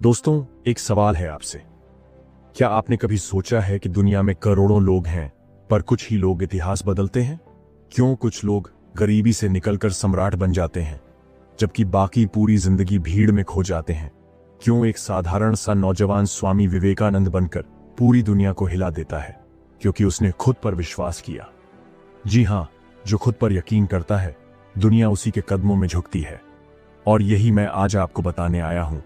दोस्तों, एक सवाल है आपसे। क्या आपने कभी सोचा है कि दुनिया में करोड़ों लोग हैं, पर कुछ ही लोग इतिहास बदलते हैं? क्यों कुछ लोग गरीबी से निकलकर सम्राट बन जाते हैं, जबकि बाकी पूरी जिंदगी भीड़ में खो जाते हैं? क्यों एक साधारण सा नौजवान स्वामी विवेकानंद बनकर पूरी दुनिया को हिला देता है? क्योंकि उसने खुद पर विश्वास किया। जी हां, जो खुद पर यकीन करता है, दुनिया उसी के कदमों में झुकती है। और यही मैं आज आपको बताने आया हूं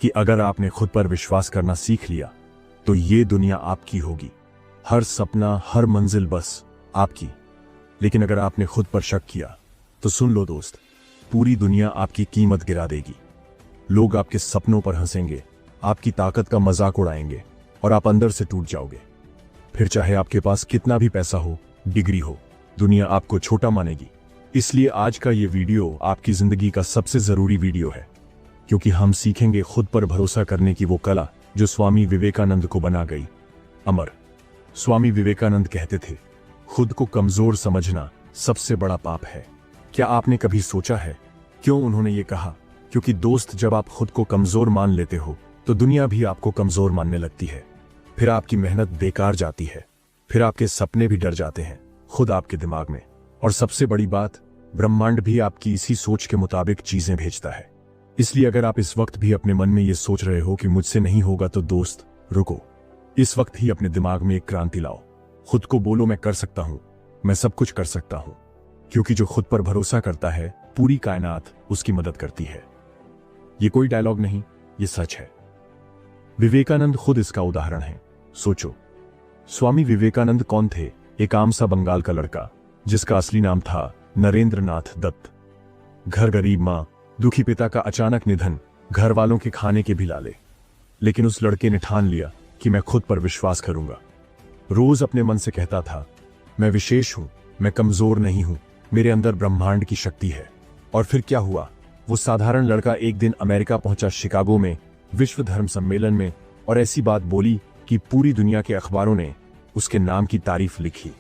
कि अगर आपने खुद पर विश्वास करना सीख लिया, तो ये दुनिया आपकी होगी। हर सपना, हर मंजिल बस आपकी। लेकिन अगर आपने खुद पर शक किया, तो सुन लो दोस्त, पूरी दुनिया आपकी कीमत गिरा देगी। लोग आपके सपनों पर हंसेंगे, आपकी ताकत का मजाक उड़ाएंगे और आप अंदर से टूट जाओगे। फिर चाहे आपके पास कितना भी पैसा हो, डिग्री हो, दुनिया आपको छोटा मानेगी। इसलिए आज का ये वीडियो आपकी जिंदगी का सबसे जरूरी वीडियो है, क्योंकि हम सीखेंगे खुद पर भरोसा करने की वो कला जो स्वामी विवेकानंद को बना गई अमर। स्वामी विवेकानंद कहते थे, खुद को कमजोर समझना सबसे बड़ा पाप है। क्या आपने कभी सोचा है क्यों उन्होंने ये कहा? क्योंकि दोस्त, जब आप खुद को कमजोर मान लेते हो, तो दुनिया भी आपको कमजोर मानने लगती है। फिर आपकी मेहनत बेकार जाती है, फिर आपके सपने भी डर जाते हैं, खुद आपके दिमाग में। और सबसे बड़ी बात, ब्रह्मांड भी आपकी इसी सोच के मुताबिक चीजें भेजता है। इसलिए अगर आप इस वक्त भी अपने मन में ये सोच रहे हो कि मुझसे नहीं होगा, तो दोस्त रुको। इस वक्त ही अपने दिमाग में एक क्रांति लाओ। खुद को बोलो, मैं कर सकता हूं, मैं सब कुछ कर सकता हूं। क्योंकि जो खुद पर भरोसा करता है, पूरी कायनात उसकी मदद करती है। ये कोई डायलॉग नहीं, ये सच है। विवेकानंद खुद इसका उदाहरण है। सोचो, स्वामी विवेकानंद कौन थे? एक आम सा बंगाल का लड़का, जिसका असली नाम था नरेंद्रनाथ दत्त। घर गरीब मां, दुखी पिता का अचानक निधन, घर वालों के खाने के भी लाले। लेकिन उस लड़के ने ठान लिया कि मैं खुद पर विश्वास करूंगा। रोज अपने मन से कहता था, मैं विशेष हूं, मैं कमजोर नहीं हूं, मेरे अंदर ब्रह्मांड की शक्ति है। और फिर क्या हुआ? वो साधारण लड़का एक दिन अमेरिका पहुंचा, शिकागो में विश्व धर्म सम्मेलन में, और ऐसी बात बोली कि पूरी दुनिया के अखबारों ने उसके नाम की तारीफ लिखी।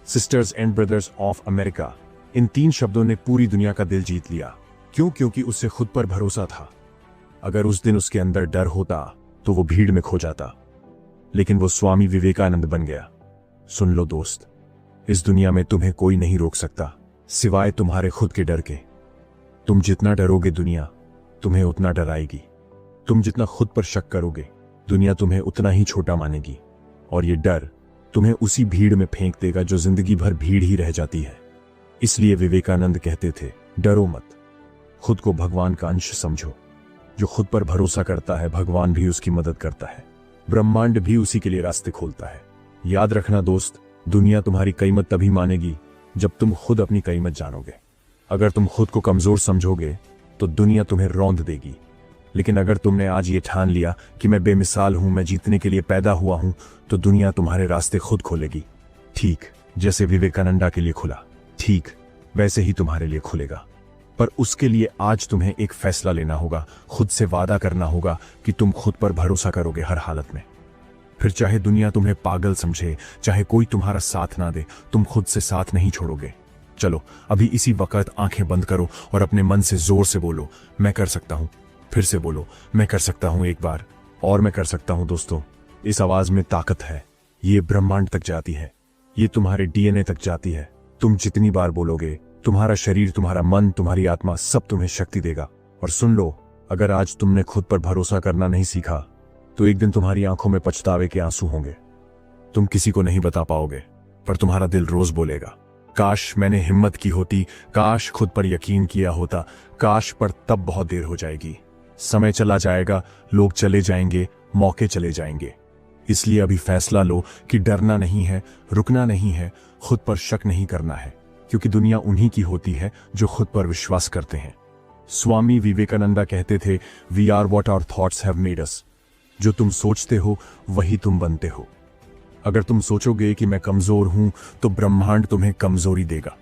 Sisters and brothers of America, इन 3 शब्दों ने पूरी दुनिया का दिल जीत लिया। क्यों? क्योंकि उसे खुद पर भरोसा था। अगर उस दिन उसके अंदर डर होता, तो वो भीड़ में खो जाता। लेकिन वो स्वामी विवेकानंद बन गया। सुन लो दोस्त, इस दुनिया में तुम्हें कोई नहीं रोक सकता, सिवाय तुम्हारे खुद के डर के। तुम जितना डरोगे, दुनिया तुम्हें उतना डराएगी। तुम जितना खुद पर शक करोगे, दुनिया तुम्हें उतना ही छोटा मानेगी। और ये डर तुम्हें उसी भीड़ में फेंक देगा जो जिंदगी भर भीड़ ही रह जाती है। इसलिए विवेकानंद कहते थे, डरो मत, खुद को भगवान का अंश समझो। जो खुद पर भरोसा करता है, भगवान भी उसकी मदद करता है, ब्रह्मांड भी उसी के लिए रास्ते खोलता है। याद रखना दोस्त, दुनिया तुम्हारी कीमत तभी मानेगी जब तुम खुद अपनी कीमत जानोगे। अगर तुम खुद को कमजोर समझोगे, तो दुनिया तुम्हें रौंद देगी। लेकिन अगर तुमने आज ये ठान लिया कि मैं बेमिसाल हूं, मैं जीतने के लिए पैदा हुआ हूं, तो दुनिया तुम्हारे रास्ते खुद खोलेगी। ठीक जैसे विवेकानंदा के लिए खुला, ठीक वैसे ही तुम्हारे लिए खुलेगा। पर उसके लिए आज तुम्हें एक फैसला लेना होगा, खुद से वादा करना होगा कि तुम खुद पर भरोसा करोगे हर हालत में। फिर चाहे दुनिया तुम्हें पागल समझे, चाहे कोई तुम्हारा साथ ना दे, तुम खुद से साथ नहीं छोड़ोगे। चलो अभी इसी वक्त आंखें बंद करो और अपने मन से जोर से बोलो, मैं कर सकता हूं। फिर से बोलो, मैं कर सकता हूं एक बार, और मैं कर सकता हूं। दोस्तों, इस आवाज में ताकत है। ये ब्रह्मांड तक जाती है, ये तुम्हारे डीएनए तक जाती है। तुम जितनी बार बोलोगे, तुम्हारा शरीर, तुम्हारा मन, तुम्हारी आत्मा सब तुम्हें शक्ति देगा। और सुन लो, अगर आज तुमने खुद पर भरोसा करना नहीं सीखा, तो एक दिन तुम्हारी आंखों में पछतावे के आंसू होंगे। तुम किसी को नहीं बता पाओगे, पर तुम्हारा दिल रोज बोलेगा, काश मैंने हिम्मत की होती, काश खुद पर यकीन किया होता, काश। पर तब बहुत देर हो जाएगी। समय चला जाएगा, लोग चले जाएंगे, मौके चले जाएंगे। इसलिए अभी फैसला लो कि डरना नहीं है, रुकना नहीं है, खुद पर शक नहीं करना है। क्योंकि दुनिया उन्हीं की होती है जो खुद पर विश्वास करते हैं। स्वामी विवेकानंदा कहते थे, we are what our thoughts have made us. जो तुम सोचते हो, वही तुम बनते हो। अगर तुम सोचोगे कि मैं कमजोर हूं, तो ब्रह्मांड तुम्हें कमजोरी देगा।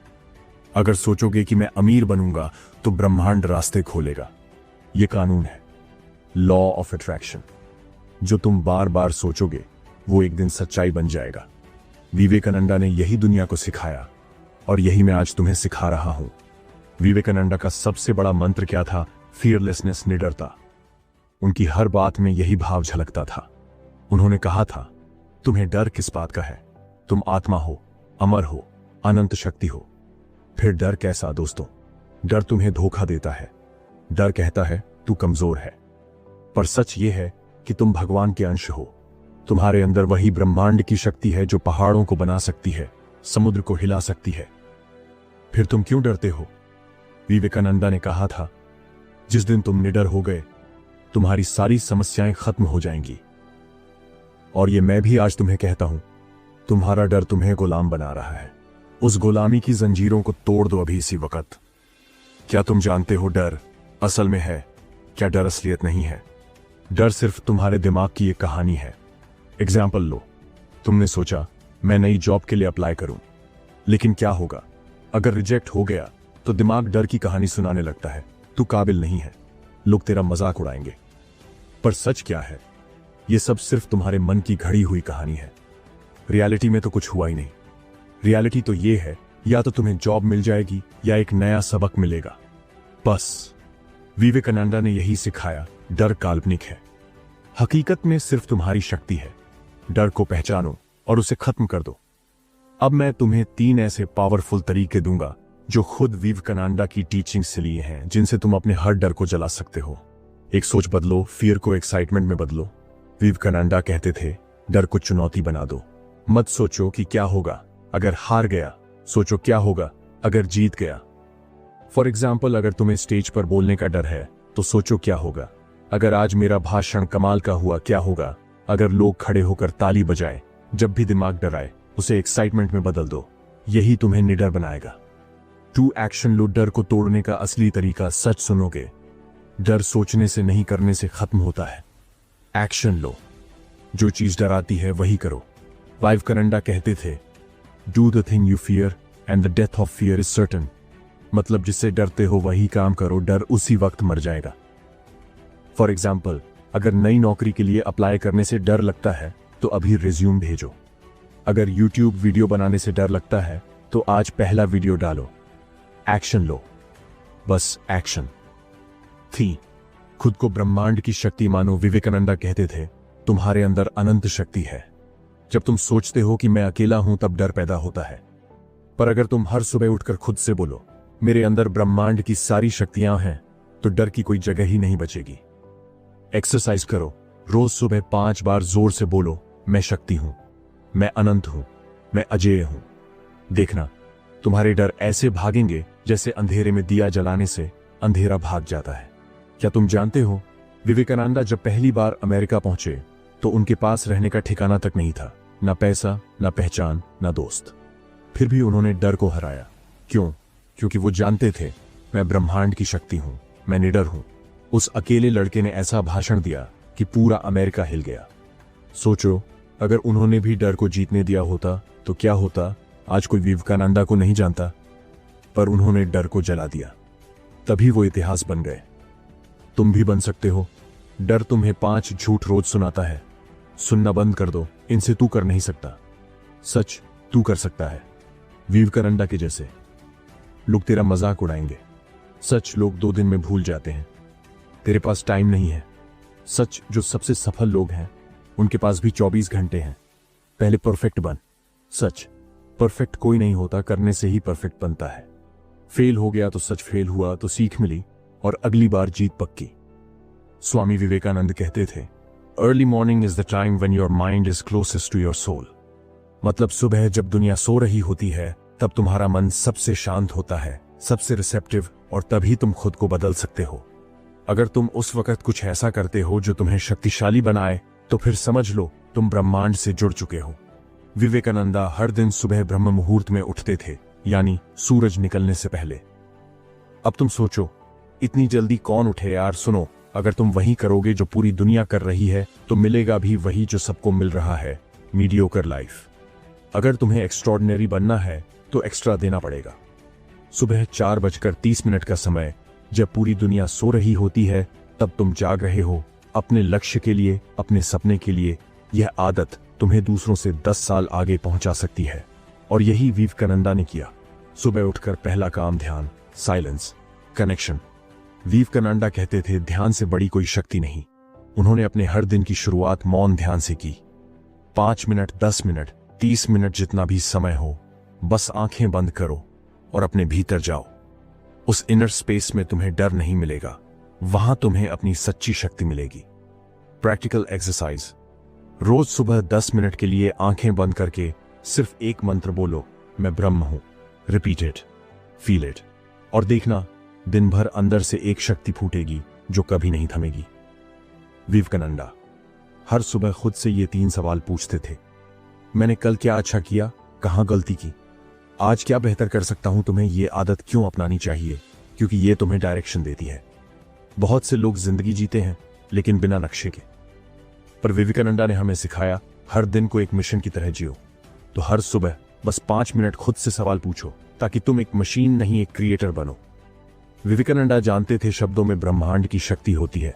अगर सोचोगे कि मैं अमीर बनूंगा, तो ब्रह्मांड रास्ते खोलेगा। यह कानून है, लॉ ऑफ अट्रैक्शन। जो तुम बार बार सोचोगे, वो एक दिन सच्चाई बन जाएगा। विवेकानंदा ने यही दुनिया को सिखाया, और यही मैं आज तुम्हें सिखा रहा हूं। विवेकानंदा का सबसे बड़ा मंत्र क्या था? फियरलेसनेस, निडरता। उनकी हर बात में यही भाव झलकता था। उन्होंने कहा था, तुम्हें डर किस बात का है? तुम आत्मा हो, अमर हो, अनंत शक्ति हो। फिर डर कैसा दोस्तों? डर तुम्हें धोखा देता है। डर कहता है तू कमजोर है, पर सच ये है कि तुम भगवान के अंश हो। तुम्हारे अंदर वही ब्रह्मांड की शक्ति है जो पहाड़ों को बना सकती है, समुद्र को हिला सकती है। फिर तुम क्यों डरते हो? विवेकानंदा ने कहा था, जिस दिन तुम निडर हो गए, तुम्हारी सारी समस्याएं खत्म हो जाएंगी। और ये मैं भी आज तुम्हें कहता हूं, तुम्हारा डर तुम्हें गुलाम बना रहा है। उस गुलामी की जंजीरों को तोड़ दो अभी इसी वक्त। क्या तुम जानते हो डर असल में है क्या? डर असलियत नहीं है। डर सिर्फ तुम्हारे दिमाग की एक कहानी है। एग्जाम्पल लो, तुमने सोचा मैं नई जॉब के लिए अप्लाई करूं, लेकिन क्या होगा? अगर रिजेक्ट हो गया तो दिमाग डर की कहानी सुनाने लगता है, तू काबिल नहीं है, लोग तेरा मजाक उड़ाएंगे। पर सच क्या है? यह सब सिर्फ तुम्हारे मन की घड़ी हुई कहानी है। रियलिटी में तो कुछ हुआ ही नहीं। रियलिटी तो यह है, या तो तुम्हें जॉब मिल जाएगी या एक नया सबक मिलेगा, बस। विवेकानंदा ने यही सिखाया, डर काल्पनिक है, हकीकत में सिर्फ तुम्हारी शक्ति है। डर को पहचानो और उसे खत्म कर दो। अब मैं तुम्हें 3 ऐसे पावरफुल तरीके दूंगा जो खुद विवेकानंदा की टीचिंग से लिए हैं, जिनसे तुम अपने हर डर को जला सकते हो। एक सोच बदलो, फियर को एक्साइटमेंट में बदलो। विवेकानंदा कहते थे, डर को चुनौती बना दो। मत सोचो कि क्या होगा अगर हार गया, सोचो क्या होगा अगर जीत गया। फॉर एग्जाम्पल, अगर तुम्हें स्टेज पर बोलने का डर है तो सोचो क्या होगा अगर आज मेरा भाषण कमाल का हुआ, क्या होगा अगर लोग खड़े होकर ताली बजाए। जब भी दिमाग डराए उसे एक्साइटमेंट में बदल दो, यही तुम्हें निडर बनाएगा। 2 एक्शन लो। डर को तोड़ने का असली तरीका सच सुनोगे। डर सोचने से नहीं, करने से खत्म होता है। एक्शन लो, जो चीज डराती है वही करो। विवेकानंदा कहते थे, do the thing you fear and the death of fear is certain. मतलब जिससे डरते हो वही काम करो, डर उसी वक्त मर जाएगा। फॉर एग्जाम्पल, अगर नई नौकरी के लिए अप्लाई करने से डर लगता है तो अभी रिज्यूम भेजो। अगर यूट्यूब वीडियो बनाने से डर लगता है तो आज पहला वीडियो डालो। एक्शन लो, बस एक्शन। थी खुद को ब्रह्मांड की शक्ति मानो। विवेकानंदा कहते थे, तुम्हारे अंदर अनंत शक्ति है। जब तुम सोचते हो कि मैं अकेला हूं तब डर पैदा होता है, पर अगर तुम हर सुबह उठकर खुद से बोलो, मेरे अंदर ब्रह्मांड की सारी शक्तियां हैं, तो डर की कोई जगह ही नहीं बचेगी। एक्सरसाइज करो, रोज सुबह 5 बार जोर से बोलो, मैं शक्ति हूं, मैं अनंत हूं, मैं अजेय हूं। देखना, तुम्हारे डर ऐसे भागेंगे जैसे अंधेरे में दिया जलाने से अंधेरा भाग जाता है। क्या तुम जानते हो, विवेकानंदा जब पहली बार अमेरिका पहुंचे तो उनके पास रहने का ठिकाना तक नहीं था, ना पैसा, ना पहचान, ना दोस्त। फिर भी उन्होंने डर को हराया। क्यों? क्योंकि वो जानते थे, मैं ब्रह्मांड की शक्ति हूं, मैं निडर हूं। उस अकेले लड़के ने ऐसा भाषण दिया कि पूरा अमेरिका हिल गया। सोचो, अगर उन्होंने भी डर को जीतने दिया होता तो क्या होता? आज कोई विवेकानंदा को नहीं जानता, पर उन्होंने डर को जला दिया, तभी वो इतिहास बन गए। तुम भी बन सकते हो। डर तुम्हें 5 झूठ रोज सुनाता है, सुनना बंद कर दो। इनसे तू कर नहीं सकता, सच तू कर सकता है। विवेकानंदा के जैसे लोग तेरा मजाक उड़ाएंगे, सच लोग 2 दिन में भूल जाते हैं। तेरे पास टाइम नहीं है, सच जो सबसे सफल लोग हैं उनके पास भी 24 घंटे हैं। पहले परफेक्ट बन, सच परफेक्ट कोई नहीं होता, करने से ही परफेक्ट बनता है। फेल हो गया तो सच फेल हुआ तो सीख मिली और अगली बार जीत पक्की। स्वामी विवेकानंद कहते थे, early morning is the time when your mind is closest to your soul. मतलब सुबह जब दुनिया सो रही होती है तब तुम्हारा मन सबसे शांत होता है, सबसे रिसेप्टिव, और तभी तुम खुद को बदल सकते हो। अगर तुम उस वक्त कुछ ऐसा करते हो जो तुम्हें शक्तिशाली बनाए तो फिर समझ लो तुम ब्रह्मांड से जुड़ चुके हो। विवेकानंदा हर दिन सुबह ब्रह्म मुहूर्त में उठते थे, यानी सूरज निकलने से पहले। अब तुम सोचो, इतनी जल्दी कौन उठे यार? सुनो, अगर तुम वही करोगे जो पूरी दुनिया कर रही है तो मिलेगा भी वही जो सबको मिल रहा है, मीडियोकर लाइफ। अगर तुम्हें एक्स्ट्रॉर्डिनरी बनना है तो एक्स्ट्रा देना पड़ेगा। सुबह 4:30 का समय, जब पूरी दुनिया सो रही होती है, तब तुम जाग रहे हो अपने लक्ष्य के लिए, अपने सपने के लिए। यह आदत तुम्हें दूसरों से 10 साल आगे पहुंचा सकती है, और यही विवेकानंदा ने किया। सुबह उठकर पहला काम ध्यान, साइलेंस, कनेक्शन। विवेकानंदा कहते थे, ध्यान से बड़ी कोई शक्ति नहीं। उन्होंने अपने हर दिन की शुरुआत मौन ध्यान से की। 5 मिनट, 10 मिनट, 30 मिनट, जितना भी समय हो, बस आंखें बंद करो और अपने भीतर जाओ। उस इनर स्पेस में तुम्हें डर नहीं मिलेगा, वहां तुम्हें अपनी सच्ची शक्ति मिलेगी। Practical exercise. रोज सुबह 10 मिनट के लिए आंखें बंद करके सिर्फ एक मंत्र बोलो, मैं ब्रह्म हूं। रिपीट इट, फील इट, और देखना दिन भर अंदर से एक शक्ति फूटेगी जो कभी नहीं थमेगी। विवेकानंदा हर सुबह खुद से ये 3 सवाल पूछते थे। मैंने कल क्या अच्छा किया, कहां गलती की, आज क्या बेहतर कर सकता हूं। तुम्हें ये आदत क्यों अपनानी चाहिए? क्योंकि ये तुम्हें डायरेक्शन देती है। बहुत से लोग जिंदगी जीते हैं लेकिन बिना नक्शे के, पर विवेकानंदा ने हमें सिखाया हर दिन को एक मिशन की तरह जियो। तो हर सुबह बस 5 मिनट खुद से सवाल पूछो, ताकि तुम एक मशीन नहीं, एक क्रिएटर बनो। विवेकानंदा जानते थे शब्दों में ब्रह्मांड की शक्ति होती है।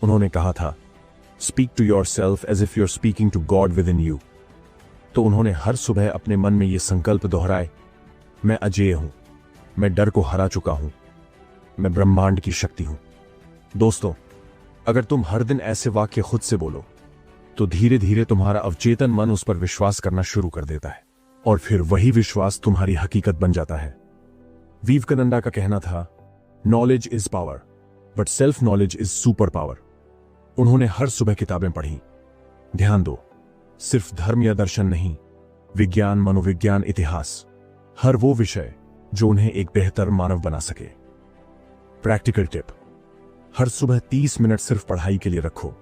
उन्होंने कहा था, speak to yourself as if you are speaking to God within you. तो उन्होंने हर सुबह अपने मन में ये संकल्प दोहराए, मैं अजेय हूं, मैं डर को हरा चुका हूं, मैं ब्रह्मांड की शक्ति हूं। दोस्तों, अगर तुम हर दिन ऐसे वाक्य खुद से बोलो तो धीरे धीरे तुम्हारा अवचेतन मन उस पर विश्वास करना शुरू कर देता है, और फिर वही विश्वास तुम्हारी हकीकत बन जाता है। विवेकानंदा का कहना था, knowledge is power but self knowledge is super power. उन्होंने हर सुबह किताबें पढ़ी। ध्यान दो, सिर्फ धर्म या दर्शन नहीं, विज्ञान, मनोविज्ञान, इतिहास, हर वो विषय जो उन्हें एक बेहतर मानव बना सके। प्रैक्टिकल टिप, हर सुबह 30 मिनट सिर्फ पढ़ाई के लिए रखो।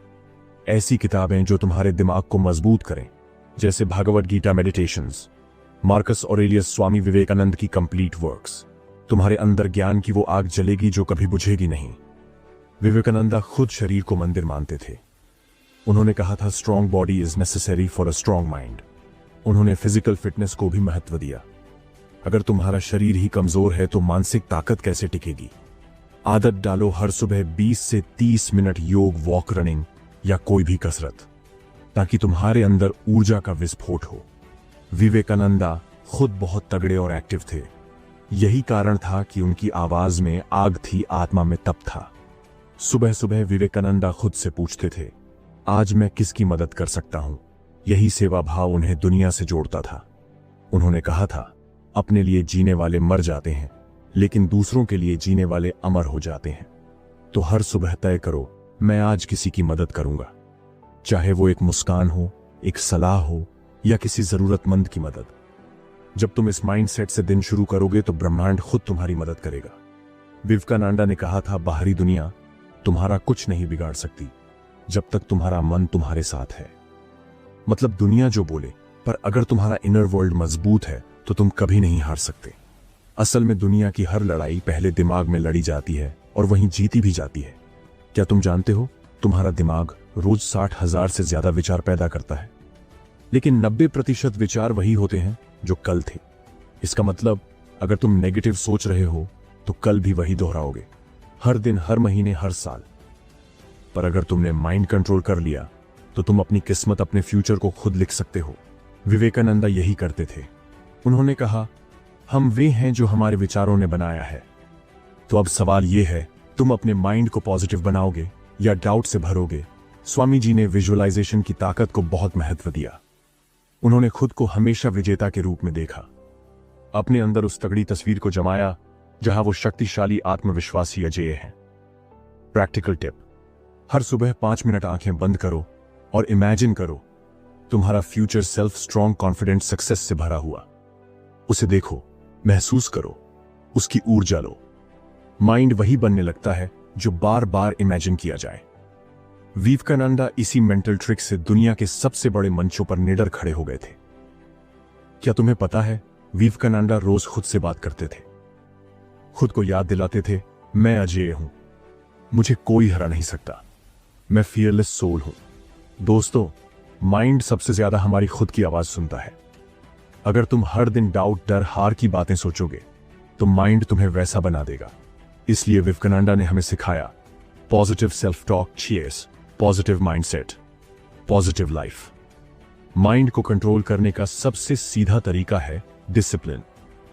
ऐसी किताबें जो तुम्हारे दिमाग को मजबूत करें, जैसे Bhagavad Gita meditations, Marcus Aurelius Swami Vivekananda की कंप्लीट वर्क्स। तुम्हारे अंदर ज्ञान की वो आग जलेगी जो कभी बुझेगी नहीं। विवेकानंदा खुद शरीर को मंदिर मानते थे। उन्होंने कहा था, strong body is necessary for a strong mind. उन्होंने फिजिकल फिटनेस को भी महत्व दिया। अगर तुम्हारा शरीर ही कमजोर है तो मानसिक ताकत कैसे टिकेगी? आदत डालो, हर सुबह 20 से 30 मिनट योग, वॉक, रनिंग या कोई भी कसरत, ताकि तुम्हारे अंदर ऊर्जा का विस्फोट हो। विवेकानंदा खुद बहुत तगड़े और एक्टिव थे। यही कारण था कि उनकी आवाज में आग थी, आत्मा में तप था। सुबह सुबह विवेकानंदा खुद से पूछते थे, आज मैं किसकी मदद कर सकता हूं? यही सेवा भाव उन्हें दुनिया से जोड़ता था। उन्होंने कहा था, अपने लिए जीने वाले मर जाते हैं, लेकिन दूसरों के लिए जीने वाले अमर हो जाते हैं। तो हर सुबह तय करो, मैं आज किसी की मदद करूंगा, चाहे वो एक मुस्कान हो, एक सलाह हो, या किसी जरूरतमंद की मदद। जब तुम इस माइंडसेट से दिन शुरू करोगे तो ब्रह्मांड खुद तुम्हारी मदद करेगा। विवेकानंदा ने कहा था, बाहरी दुनिया तुम्हारा कुछ नहीं बिगाड़ सकती जब तक तुम्हारा मन तुम्हारे साथ है। मतलब दुनिया जो बोले, पर अगर तुम्हारा इनर वर्ल्ड मजबूत है तो तुम कभी नहीं हार सकते। असल में दुनिया की हर लड़ाई पहले दिमाग में लड़ी जाती है और वहीं जीती भी जाती है। क्या तुम जानते हो, तुम्हारा दिमाग रोज 60,000 से ज्यादा विचार पैदा करता है, लेकिन 90% विचार वही होते हैं जो कल थे। इसका मतलब अगर तुम नेगेटिव सोच रहे हो तो कल भी वही दोहराओगे, हर दिन, हर महीने, हर साल। पर अगर तुमने माइंड कंट्रोल कर लिया तो तुम अपनी किस्मत, अपने फ्यूचर को खुद लिख सकते हो। विवेकानंदा यही करते थे। उन्होंने कहा, हम वे हैं जो हमारे विचारों ने बनाया है। तो अब सवाल यह है, तुम अपने माइंड को पॉजिटिव बनाओगे या डाउट से भरोगे? स्वामी जी ने विजुअलाइजेशन की ताकत को बहुत महत्व दिया। उन्होंने खुद को हमेशा विजेता के रूप में देखा, अपने अंदर उस तगड़ी तस्वीर को जमाया जहां वो शक्तिशाली, आत्मविश्वासी, अजेय है। प्रैक्टिकल टिप, हर सुबह 5 मिनट आंखें बंद करो और इमेजिन करो तुम्हारा future self strong, confident, success से भरा हुआ। उसे देखो, महसूस करो, उसकी ऊर्जा लो। माइंड वही बनने लगता है जो बार बार इमेजिन किया जाए। विवेकानंदा इसी मेंटल ट्रिक से दुनिया के सबसे बड़े मंचों पर निडर खड़े हो गए थे। क्या तुम्हें पता है, विवेकानंदा रोज खुद से बात करते थे, खुद को याद दिलाते थे, मैं अजेय हूं, मुझे कोई हरा नहीं सकता, मैं फियरलेस सोल हूं। दोस्तों, माइंड सबसे ज्यादा हमारी खुद की आवाज सुनता है। अगर तुम हर दिन डाउट, डर, हार की बातें सोचोगे तो माइंड तुम्हें वैसा बना देगा। इसलिए विवेकानंदा ने हमें सिखाया, positive self talk cheers, positive mindset, positive life. Mind को कंट्रोल करने का सबसे सीधा तरीका है डिसिप्लिन।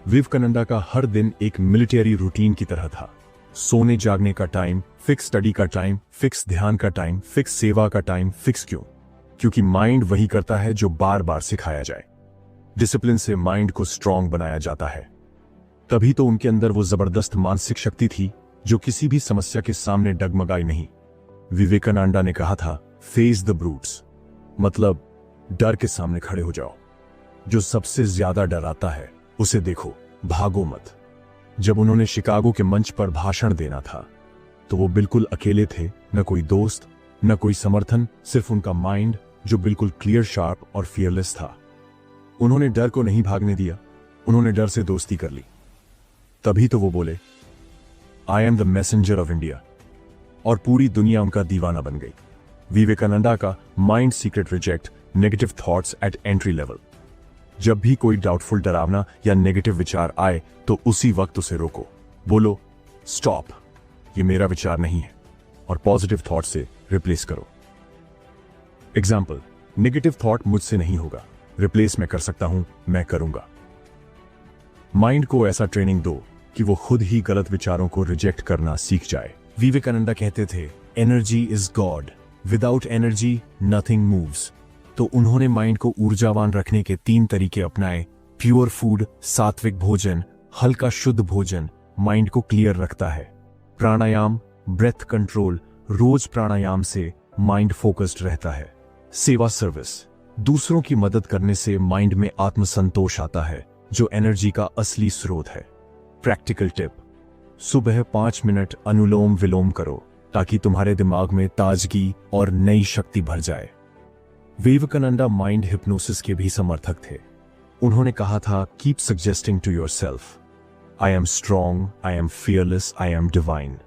विवेकानंदा का हर दिन एक मिलिट्री रूटीन की तरह था। सोने जागने का टाइम, फिक्स स्टडी का टाइम, फिक्स ध्यान का टाइम, फिक्स सेवा का टाइम, फिक्स क्यों? क्योंकि माइंड वही करता है जो बार बार सिखाया जाए। डिसिप्लिन से माइंड को स्ट्रांग बनाया जाता है। तभी तो उनके अंदर वो जबरदस्त मानसिक शक्ति थी जो किसी भी समस्या के सामने डगमगाई नहीं। विवेकानंदा ने कहा था, फेस द ब्रूट्स, मतलब डर के सामने खड़े हो जाओ। जो सबसे ज्यादा डराता है उसे देखो, भागो मत। जब उन्होंने शिकागो के मंच पर भाषण देना था तो वो बिल्कुल अकेले थे, न कोई दोस्त, न कोई समर्थन, सिर्फ उनका माइंड जो बिल्कुल क्लियर, शार्प और फियरलेस था। उन्होंने डर को नहीं भागने दिया, उन्होंने डर से दोस्ती कर ली। तभी तो वो बोले, I am the messenger of India, और पूरी दुनिया उनका दीवाना बन गई। विवेकानंदा का mind secret, reject negative thoughts eight entry level. जब भी कोई डाउटफुल, डरावना या नेगेटिव विचार आए तो उसी वक्त उसे रोको। बोलो, स्टॉप, ये मेरा विचार नहीं है, और पॉजिटिव थॉट से रिप्लेस करो। एग्जाम्पल, नेगेटिव थॉट मुझसे नहीं होगा, रिप्लेस मैं कर सकता हूं, मैं करूंगा। माइंड को ऐसा ट्रेनिंग दो कि वो खुद ही गलत विचारों को रिजेक्ट करना सीख जाए। विवेकानंदा कहते थे, energy is God, without energy nothing moves. तो उन्होंने माइंड को ऊर्जावान रखने के 3 तरीके अपनाए। प्योर फूड, सात्विक भोजन, हल्का शुद्ध भोजन माइंड को क्लियर रखता है। प्राणायाम, ब्रेथ कंट्रोल, रोज प्राणायाम से माइंड फोकस्ड रहता है। सेवा, सर्विस, दूसरों की मदद करने से माइंड में आत्मसंतोष आता है जो एनर्जी का असली स्रोत है। प्रैक्टिकल टिप, सुबह 5 मिनट अनुलोम विलोम करो ताकि तुम्हारे दिमाग में ताजगी और नई शक्ति भर जाए। विवेकानंदा माइंड हिप्नोसिस के भी समर्थक थे। उन्होंने कहा था, keep suggesting to yourself, I am strong, I am fearless, I am divine.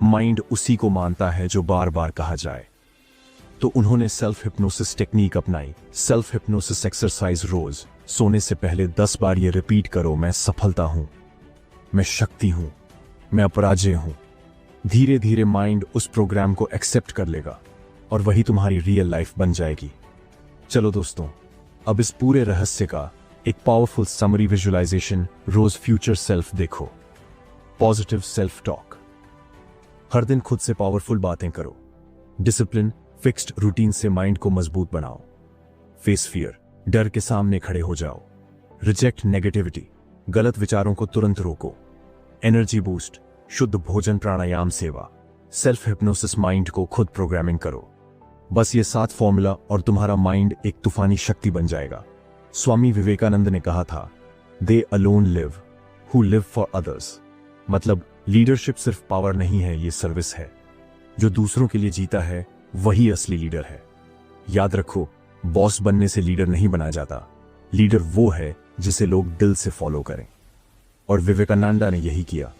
Mind उसी को मानता है जो बार बार कहा जाए। तो उन्होंने सेल्फ हिप्नोसिस टेक्निक अपनाई। सेल्फ हिप्नोसिस एक्सरसाइज, रोज सोने से पहले 10 बार ये रिपीट करो, मैं सफलता हूं, मैं शक्ति हूं, मैं अपराजय हूं। धीरे धीरे माइंड उस प्रोग्राम को एक्सेप्ट कर लेगा और वही तुम्हारी रियल लाइफ बन जाएगी। चलो दोस्तों, अब इस पूरे रहस्य का एक पावरफुल समरी विजुअलाइजेशन, रोज फ्यूचर सेल्फ देखो। पॉजिटिव सेल्फ टॉक, हर दिन खुद से पावरफुल बातें करो। डिसिप्लिन, फिक्स्ड रूटीन से माइंड को मजबूत बनाओ। फेस फियर, डर के सामने खड़े हो जाओ। रिजेक्ट नेगेटिविटी, गलत विचारों को तुरंत रोको। एनर्जी बूस्ट, शुद्ध भोजन, प्राणायाम, सेवा। सेल्फ हिप्नोसिस, माइंड को खुद प्रोग्रामिंग करो। बस ये 7 फॉर्मूला और तुम्हारा माइंड एक तूफानी शक्ति बन जाएगा। स्वामी विवेकानंद ने कहा था, दे alone live who live for others. मतलब लीडरशिप सिर्फ पावर नहीं है, ये सर्विस है। जो दूसरों के लिए जीता है वही असली लीडर है। याद रखो, बॉस बनने से लीडर नहीं बना जाता। लीडर वो है जिसे लोग दिल से फॉलो करें, और विवेकानंदा ने यही किया।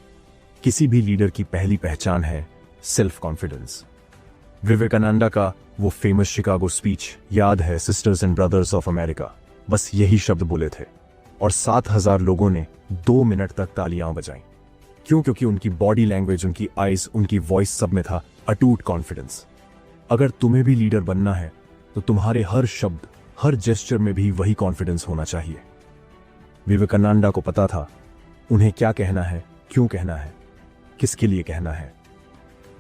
किसी भी लीडर की पहली पहचान है सेल्फ कॉन्फिडेंस। विवेकानंदा का वो फेमस शिकागो स्पीच याद है, sisters and brothers of America. बस यही शब्द बोले थे और 7,000 लोगों ने 2 मिनट तक तालियां बजाई। क्यों? क्योंकि उनकी बॉडी लैंग्वेज, उनकी आईज, उनकी वॉइस, सब में था अटूट कॉन्फिडेंस। अगर तुम्हें भी लीडर बनना है तो तुम्हारे हर शब्द, हर जेस्चर में भी वही कॉन्फिडेंस होना चाहिए। विवेकानंदा को पता था उन्हें क्या कहना है, क्यों कहना है, किसके लिए कहना है।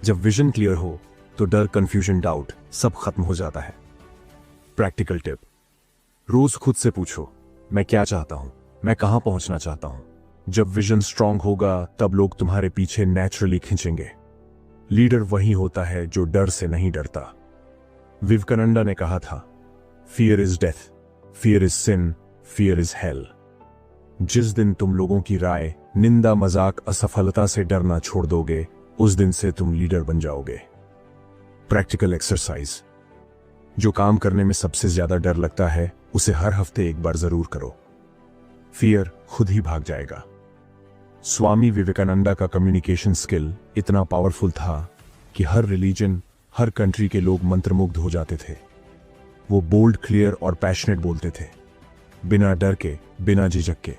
जब विजन क्लियर हो तो डर, कंफ्यूजन, डाउट सब खत्म हो जाता है। प्रैक्टिकल टिप, रोज खुद से पूछो, मैं क्या चाहता हूं, मैं कहां पहुंचना चाहता हूं। जब विजन स्ट्रांग होगा तब लोग तुम्हारे पीछे नेचुरली खींचेंगे। लीडर वही होता है जो डर से नहीं डरता। विवेकानंदा ने कहा था, fear is death, fear is sin, fear is hell. जिस दिन तुम लोगों की राय, निंदा, मजाक, असफलता से डरना छोड़ दोगे, उस दिन से तुम लीडर बन जाओगे। प्रैक्टिकल एक्सरसाइज, जो काम करने में सबसे ज्यादा डर लगता है उसे हर हफ्ते एक बार जरूर करो। फियर खुद ही भाग जाएगा। स्वामी विवेकानंदा का कम्युनिकेशन स्किल इतना पावरफुल था कि हर रिलीजन, हर कंट्री के लोग मंत्रमुग्ध हो जाते थे। वो बोल्ड, क्लियर और पैशनेट बोलते थे, बिना डर के, बिना झिझक के।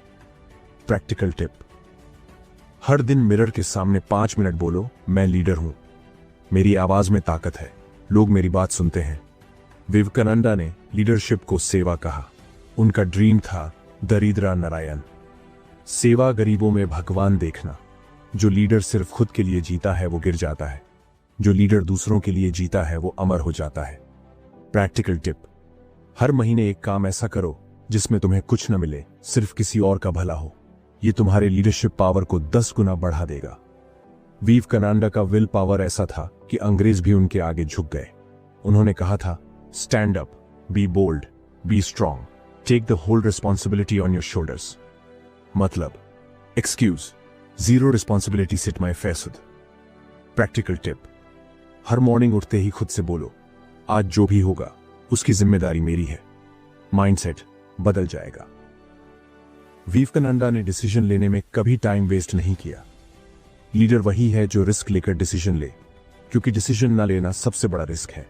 प्रैक्टिकल टिप, हर दिन मिरर के सामने 5 मिनट बोलो, मैं लीडर हूं, मेरी आवाज में ताकत है, लोग मेरी बात सुनते हैं। विवेकानंदा ने लीडरशिप को सेवा कहा। उनका ड्रीम था दरिद्रा नारायण, सेवा, गरीबों में भगवान देखना। जो लीडर सिर्फ खुद के लिए जीता है वो गिर जाता है, जो लीडर दूसरों के लिए जीता है वो अमर हो जाता है। प्रैक्टिकल टिप, हर महीने एक काम ऐसा करो जिसमें तुम्हें कुछ न मिले, सिर्फ किसी और का भला हो। ये तुम्हारे लीडरशिप पावर को 10 गुना बढ़ा देगा। विवेकानंद का विल पावर ऐसा था कि अंग्रेज भी उनके आगे झुक गए। उन्होंने कहा था, stand up, be bold, be strong, take the whole responsibility on your shoulders. मतलब, एक्सक्यूज, जीरो रिस्पॉन्सिबिलिटी, सिट माई फेसुद। प्रैक्टिकल टिप, हर मॉर्निंग उठते ही खुद से बोलो, आज जो भी होगा उसकी जिम्मेदारी मेरी है। माइंडसेट बदल जाएगा। विवेकानंद ने डिसीजन लेने में कभी टाइम वेस्ट नहीं किया। लीडर वही है जो रिस्क लेकर डिसीजन ले, क्योंकि डिसीजन ना लेना सबसे बड़ा रिस्क है।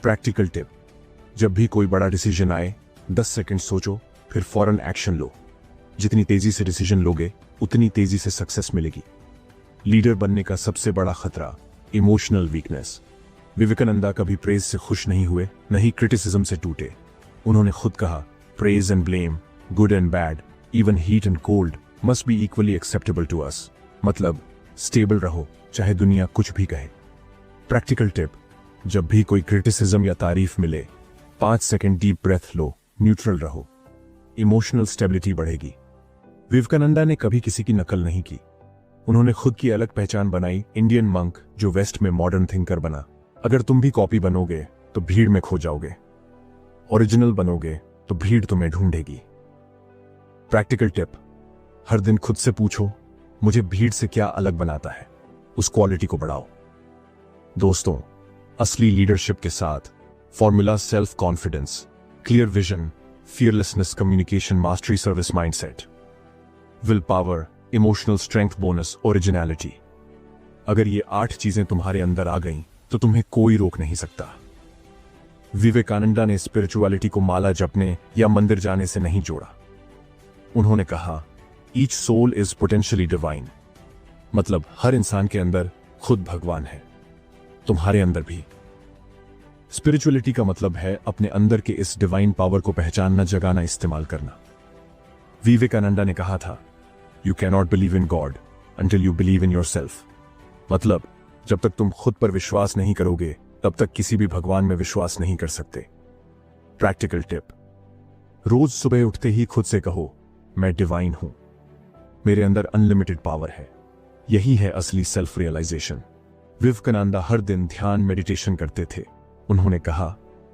प्रैक्टिकल टिप, जब भी कोई बड़ा डिसीजन आए 10 सेकंड सोचो, फिर फौरन एक्शन लो। जितनी तेजी से डिसीजन लोगे उतनी तेजी से सक्सेस मिलेगी। लीडर बनने का सबसे बड़ा खतरा, इमोशनल वीकनेस। विवेकानंद कभी प्रेज से खुश नहीं हुए, नहीं क्रिटिसिज्म से टूटे। उन्होंने खुद कहा, praise and blame, good and bad, even heat and cold must be equally acceptable to us. मतलब, स्टेबल रहो चाहे दुनिया कुछ भी कहे। प्रैक्टिकल टिप, जब भी कोई क्रिटिसिज्म या तारीफ मिले 5 सेकंड डीप ब्रेथ लो, न्यूट्रल रहो। इमोशनल स्टेबिलिटी बढ़ेगी। विवेकानंद ने कभी किसी की नकल नहीं की। उन्होंने खुद की अलग पहचान बनाई, इंडियन मंक जो वेस्ट में मॉडर्न थिंकर बना। अगर तुम भी कॉपी बनोगे तो भीड़ में खो जाओगे, ओरिजिनल बनोगे तो भीड़ तुम्हें ढूंढेगी। प्रैक्टिकल टिप, हर दिन खुद से पूछो, मुझे भीड़ से क्या अलग बनाता है, उस क्वालिटी को बढ़ाओ। दोस्तों, असली लीडरशिप के साथ formula self confidence, clear vision, fearlessness, communication mastery, service mindset, will power, emotional strength, bonus, originality. अगर ये 8 चीजें तुम्हारे अंदर आ गईं तो तुम्हें कोई रोक नहीं सकता। विवेकानंद ने स्पिरिचुअलिटी को माला जपने या मंदिर जाने से नहीं जोड़ा। उन्होंने कहा, each soul is potentially divine. मतलब, हर इंसान के अंदर खुद भगवान है, तुम्हारे अंदर भी। स्पिरिचुअलिटी का मतलब है अपने अंदर के इस डिवाइन पावर को पहचानना, जगाना, इस्तेमाल करना। विवेकानंद ने कहा था, you can not believe in God until you believe in yourself. मतलब, जब तक तुम खुद पर विश्वास नहीं करोगे तब तक किसी भी भगवान में विश्वास नहीं कर सकते। प्रैक्टिकल टिप, रोज सुबह उठते ही खुद से कहो, मैं डिवाइन हूं, मेरे अंदर अनलिमिटेड पावर है। यही है असली सेल्फ रियलाइजेशन। विवेकानंद हर दिन ध्यान, मेडिटेशन करते थे। उन्होंने कहा,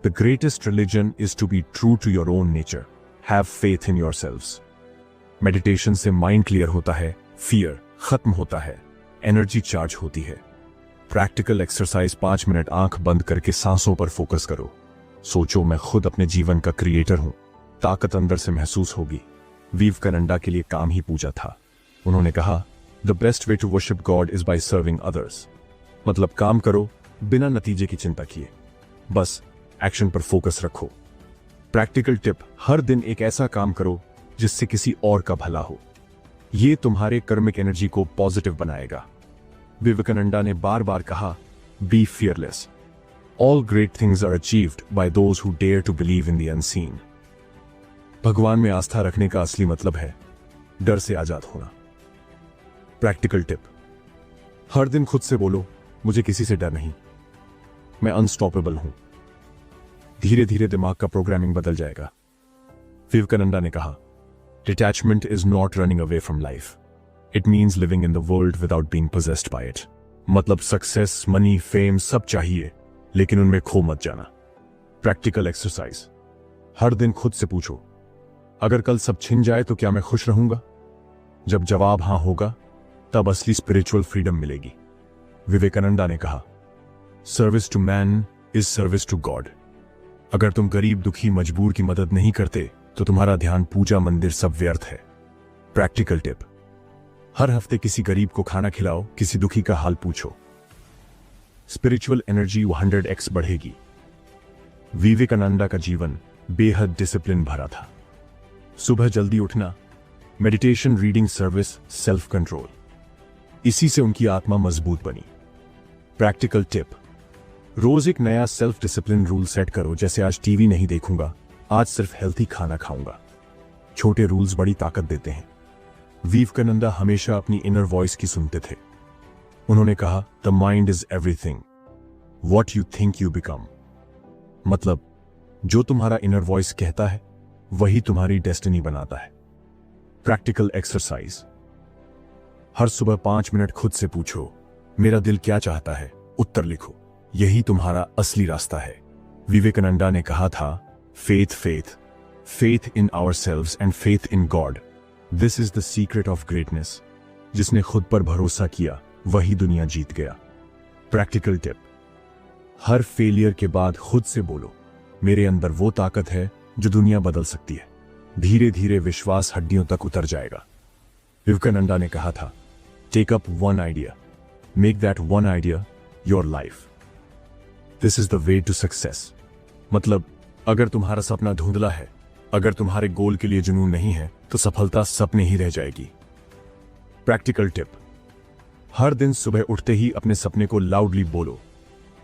the greatest religion is to be true to your own nature, have faith in yourselves. Meditation से माइंड क्लियर होता है, फियर खत्म होता है, एनर्जी चार्ज होती है। प्रैक्टिकल एक्सरसाइज, 5 मिनट आंख बंद करके सांसों पर फोकस करो। सोचो, मैं खुद अपने जीवन का क्रिएटर हूं, ताकत अंदर से महसूस होगी। विवेकानंद के लिए काम ही पूजा था। उन्होंने कहा, the best way to worship God is by serving others. मतलब, काम करो बिना नतीजे की चिंता किए, बस एक्शन पर फोकस रखो। प्रैक्टिकल टिप, हर दिन एक ऐसा काम करो जिससे किसी और का भला हो। यह तुम्हारे कर्मिक एनर्जी को पॉजिटिव बनाएगा। विवेकानंद ने बार बार कहा, be fearless, all great things are achieved by those who dare to believe in the unseen. भगवान में आस्था रखने का असली मतलब है डर से आजाद होना। प्रैक्टिकल टिप, हर दिन खुद से बोलो, मुझे किसी से डर नहीं, मैं अनस्टॉपेबल हूं। धीरे धीरे दिमाग का प्रोग्रामिंग बदल जाएगा। विवेकानंद ने कहा, detachment is not running away from life, it means living in the world without being possessed by it. मतलब, सक्सेस, मनी, फेम सब चाहिए, लेकिन उनमें खो मत जाना। प्रैक्टिकल एक्सरसाइज, हर दिन खुद से पूछो, अगर कल सब छिन जाए तो क्या मैं खुश रहूंगा? जब जवाब हां होगा तब असली स्पिरिचुअल फ्रीडम मिलेगी। विवेकानंद ने कहा, service to man is service to God. अगर तुम गरीब, दुखी, मजबूर की मदद नहीं करते तो तुम्हारा ध्यान, पूजा, मंदिर सब व्यर्थ है। प्रैक्टिकल टिप, हर हफ्ते किसी गरीब को खाना खिलाओ, किसी दुखी का हाल पूछो। स्पिरिचुअल एनर्जी 100x बढ़ेगी। विवेकानंद का जीवन बेहद डिसिप्लिन भरा था। सुबह जल्दी उठना, meditation, reading, service, self control, इसी से उनकी आत्मा मजबूत बनी। प्रैक्टिकल टिप, रोज एक नया सेल्फ डिसिप्लिन रूल सेट करो, जैसे आज टीवी नहीं देखूंगा, आज सिर्फ हेल्थी खाना खाऊंगा। छोटे रूल्स बड़ी ताकत देते हैं। विवेकानंदा हमेशा अपनी इनर वॉइस की सुनते थे। उन्होंने कहा, the mind is everything, what you think you become. मतलब जो तुम्हारा इनर वॉइस कहता है वही तुम्हारी डेस्टिनी बनाता है। Practical exercise. हर सुबह 5 मिनट खुद से पूछो, मेरा दिल क्या चाहता है, उत्तर लिखो। यही तुम्हारा असली रास्ता है। विवेकानंदा ने कहा था, faith in ourselves and faith in God. This is the secret of greatness. जिसने खुद पर भरोसा किया वही दुनिया जीत गया। Practical tip. हर फेलियर के बाद खुद से बोलो, मेरे अंदर वो ताकत है जो दुनिया बदल सकती है। धीरे धीरे विश्वास हड्डियों तक उतर जाएगा। विवेकानंदा ने कहा था, take up one idea, make that one idea your life. This is the way to success. मतलब अगर तुम्हारा सपना धुंधला है, अगर तुम्हारे गोल के लिए जुनून नहीं है, तो सफलता सपने ही रह जाएगी। Practical tip. हर दिन सुबह उठते ही अपने सपने को लाउडली बोलो,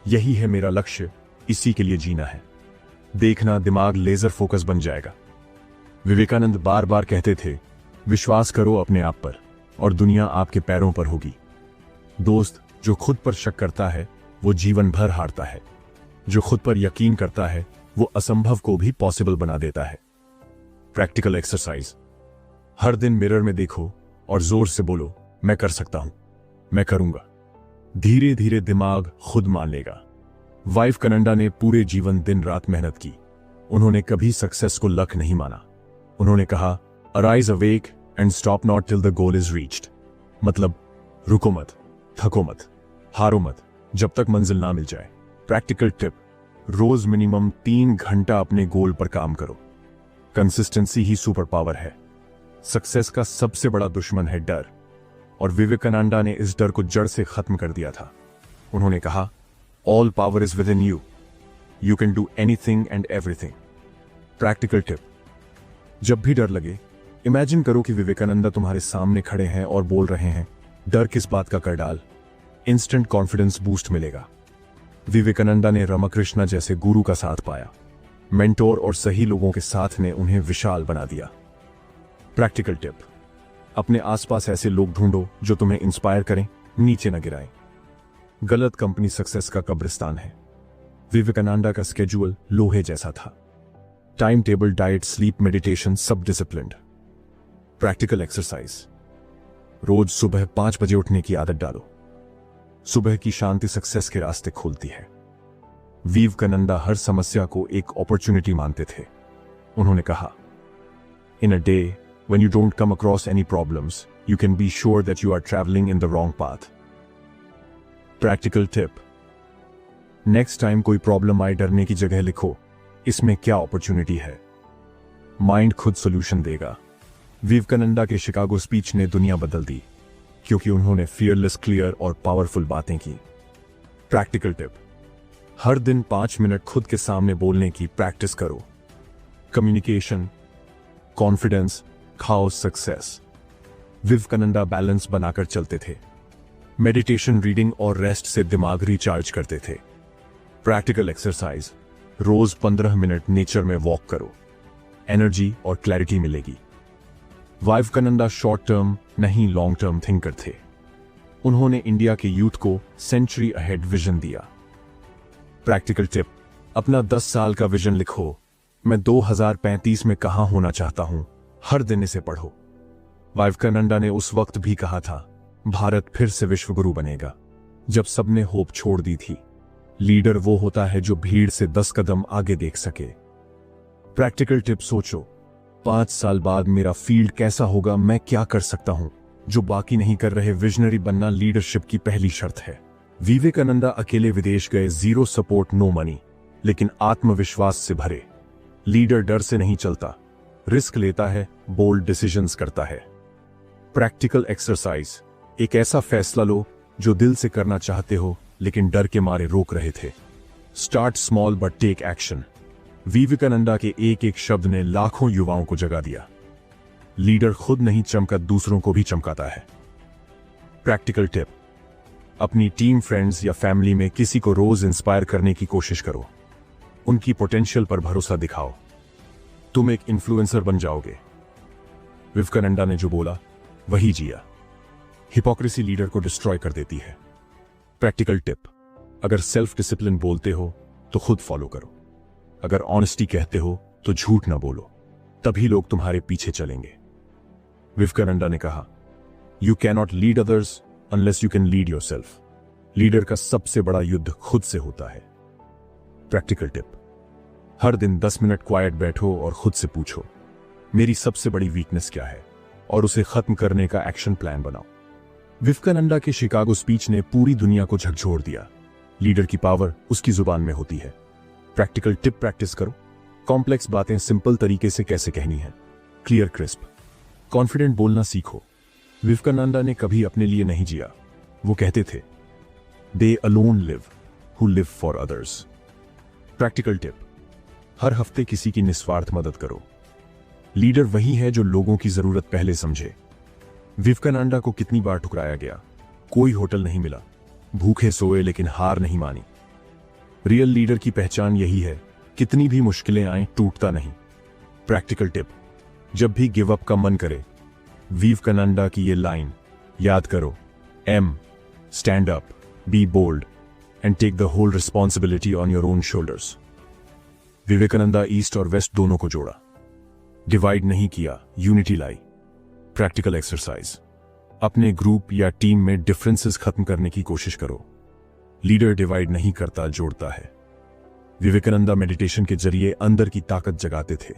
यही है मेरा लक्ष्य, इसी के लिए जीना है। देखना दिमाग लेजर फोकस बन जाएगा। विवेकानंद बार बार कहते थे, विश्वास करो अपने आप पर और दुनिया आपके पैरों पर होगी। दोस्त, जो खुद पर शक करता है वो जीवन भर हारता है। जो खुद पर यकीन करता है वो असंभव को भी पॉसिबल बना देता है। Practical exercise. हर दिन मिरर में देखो और जोर से बोलो, मैं कर सकता हूं, मैं करूंगा। धीरे धीरे दिमाग खुद मान लेगा। विवेकानंदा ने पूरे जीवन दिन रात मेहनत की। उन्होंने कभी सक्सेस को लक नहीं माना। उन्होंने कहा, arise awake and stop not till the goal is reached. मतलब रुको मत, थको मत, हारो मत जब तक मंजिल ना मिल जाए। Practical tip. रोज मिनिमम 3 घंटा अपने गोल पर काम करो। कंसिस्टेंसी ही सुपर पावर है। सक्सेस का सबसे बड़ा दुश्मन है डर, और विवेकानंदा ने इस डर को जड़ से खत्म कर दिया था। उन्होंने कहा, all power is with in you, you can do anything and everything. Practical tip. जब भी डर लगे, इमेजिन करो कि विवेकानंदा तुम्हारे सामने खड़े हैं और बोल रहे हैं, डर किस बात का कर डाल। इंस्टेंट कॉन्फिडेंस बूस्ट मिलेगा। विवेकानंदा ने रामकृष्ण जैसे गुरु का साथ पाया। मेंटोर और सही लोगों के साथ ने उन्हें विशाल बना दिया। Practical tip. अपने आसपास ऐसे लोग ढूंढो जो तुम्हें इंस्पायर करें, नीचे न गिराएं। गलत कंपनी सक्सेस का कब्रिस्तान है। विवेकानंदा का स्केड्यूल लोहे जैसा था। Time table, diet, sleep, meditation, सब डिसिप्लिन्ड। Practical exercise. रोज सुबह 5 बजे उठने की आदत डालो। सुबह की शांति सक्सेस के रास्ते खोलती है। विवेकानंदा हर समस्या को एक अपॉर्चुनिटी मानते थे। उन्होंने कहा, in a day when you don't come across any problems, you can be sure that you are traveling in the wrong path. Practical tip. Next time कोई प्रॉब्लम आए, डरने की जगह लिखो, इसमें क्या अपॉर्चुनिटी है। माइंड खुद सॉल्यूशन देगा। विवेकानंदा के शिकागो स्पीच ने दुनिया बदल दी, क्योंकि उन्होंने फियरलेस, क्लियर और पावरफुल बातें की। Practical tip. हर दिन 5 मिनट खुद के सामने बोलने की प्रैक्टिस करो। कम्युनिकेशन, कॉन्फिडेंस, खाओ सक्सेस। विवेकानंदा बैलेंस बनाकर चलते थे। मेडिटेशन, रीडिंग और रेस्ट से दिमाग रिचार्ज करते थे। Practical exercise. रोज 15 मिनट नेचर में वॉक करो, एनर्जी और क्लैरिटी मिलेगी। विवेकानंदा शॉर्ट टर्म नहीं लॉन्ग टर्म थिंकर थे। उन्होंने इंडिया के यूथ को सेंचुरी अहेड विजन दिया। Practical tip. अपना 10 साल का विजन लिखो। मैं 2035 में कहां होना चाहता हूं, हर दिन इसे पढ़ो। विवेकानंदा ने उस वक्त भी कहा था, भारत फिर से विश्व गुरु बनेगा, जब सबने होप छोड़ दी थी। लीडर वो होता है जो भीड़ से 10 कदम आगे देख सके। Practical tip. सोचो, 5 साल बाद मेरा फील्ड कैसा होगा, मैं क्या कर सकता हूं जो बाकी नहीं कर रहे। विजनरी बनना लीडरशिप की पहली शर्त है। विवेकानंदा अकेले विदेश गए, 0 सपोर्ट, नो मनी, लेकिन आत्मविश्वास से भरे। लीडर डर से नहीं चलता, रिस्क लेता है, बोल्ड डिसीजंस करता है। Practical exercise. एक ऐसा फैसला लो जो दिल से करना चाहते हो लेकिन डर के मारे रोक रहे थे। Start small but take action. Vivekananda के एक एक शब्द ने लाखों युवाओं को जगा दिया। लीडर खुद नहीं चमका, दूसरों को भी चमकाता है। Practical tip. अपनी टीम, फ्रेंड्स या फैमिली में किसी को रोज इंस्पायर करने की कोशिश करो। उनकी पोटेंशियल पर भरोसा दिखाओ। तुम एक इन्फ्लुएंसर बन जाओगे। विवेकानंदा ने जो बोला, वही जिया। हिपोक्रेसी लीडर को डिस्ट्रॉय कर देती है। प्रैक्टिकल टिप, अगर सेल्फ डिसिप्लिन बोलते हो तो खुद फॉलो करो। अगर ऑनेस्टी कहते हो तो झूठ ना बोलो, तभी लोग तुम्हारे पीछे चलेंगे। विवेकानंद ने कहा, you cannot lead others unless you can lead yourself. Leader का सबसे बड़ा युद्ध खुद से होता है। प्रैक्टिकल टिप, हर दिन 10 मिनट क्वाइट बैठो और खुद से पूछो, मेरी सबसे बड़ी वीकनेस क्या है, और उसे खत्म करने का एक्शन प्लान बनाओ। विवेकानंद के शिकागो स्पीच ने पूरी दुनिया को झकझोर दिया। लीडर की पावर उसकी जुबान में होती है। प्रैक्टिकल टिप प्रैक्टिस करो। कॉम्प्लेक्स बातें सिंपल तरीके से कैसे कहनी है। क्लियर क्रिस्प, कॉन्फिडेंट बोलना सीखो। विवेकानंद ने कभी अपने लिए नहीं जिया। वो कहते थे, they alone live who live for others. Practical tip, हर हफ्ते किसी की निस्वार्थ मदद करो। लीडर वही है जो लोगों की जरूरत पहले समझे। विवेकानंद को कितनी बार ठुकराया गया, कोई होटल नहीं मिला, भूखे सोए लेकिन हार नहीं मानी। रियल लीडर की पहचान यही है, कितनी भी मुश्किलें आए टूटता नहीं। प्रैक्टिकल टिप, जब भी गिव अप का मन करे, विवेकानंद की ये लाइन याद करो, एम, stand up, be bold and take the whole responsibility on your own shoulders. Vivekananda East और वेस्ट दोनों को जोड़ा, डिवाइड नहीं किया, यूनिटी लाई। प्रैक्टिकल एक्सरसाइज, अपने ग्रुप या टीम में डिफरेंसेस खत्म करने की कोशिश करो। लीडर डिवाइड नहीं करता, जोड़ता है। विवेकानंद मेडिटेशन के जरिए अंदर की ताकत जगाते थे।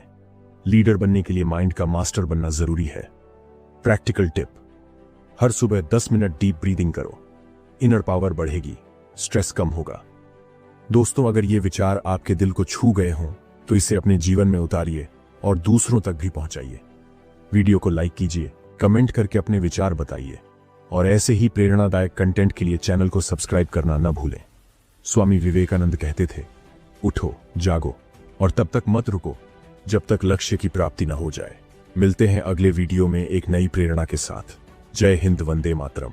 लीडर बनने के लिए माइंड का मास्टर बनना जरूरी है। प्रैक्टिकल टिप, हर सुबह 10 मिनट डीप ब्रीदिंग करो, इनर पावर बढ़ेगी, स्ट्रेस कम होगा। दोस्तों, अगर ये विचार आपके दिल को छू गए हों तो इसे अपने जीवन में उतारिए और दूसरों तक भी पहुंचाइए। वीडियो को लाइक कीजिए, कमेंट करके अपने विचार बताइए और ऐसे ही प्रेरणादायक कंटेंट के लिए चैनल को सब्सक्राइब करना न भूलें। स्वामी विवेकानंद कहते थे, उठो, जागो और तब तक मत रुको जब तक लक्ष्य की प्राप्ति न हो जाए। मिलते हैं अगले वीडियो में एक नई प्रेरणा के साथ। जय हिंद, वंदे मातरम।